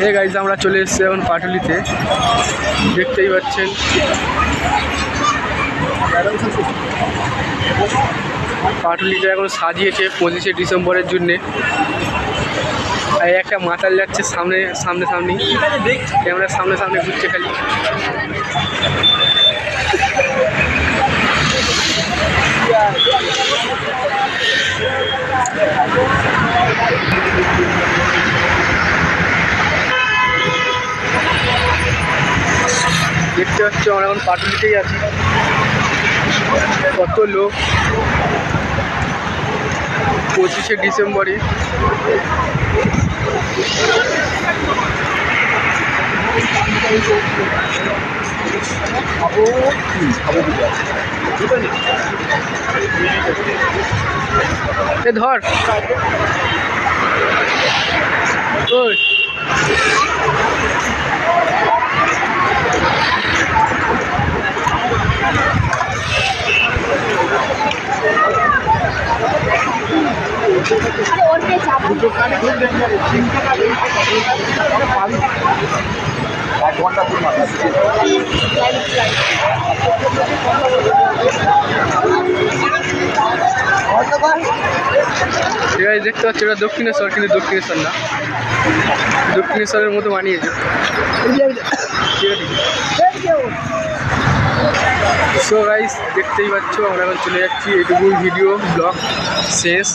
Hey guys, আমরা চলে এসেছি এখন পাটুলিতে, দেখতেই পাচ্ছেন। পাটুলিটা এখন সাজিয়েছে 25শে ডিসেম্বরের জন্যে। আর একটা মাতাল যাচ্ছে সামনে ক্যামেরার সামনে ঘুরছে খালি। দেখতে পাচ্ছ আমরা এখন পাটুলিতেই আছি। কত লোক 25শে ডিসেম্বরে। ধর ওই দেখতে পাচ্ছি এটা দক্ষিণেশ্বর, কিন্তু দক্ষিণেশ্বর না, দক্ষিণেশ্বরের মতো বানিয়েছে। সো গাইস, দেখতেই পাচ্ছ আমরা এখন চলে যাচ্ছি। এইটুকু ভিডিও ব্লগ শেষ।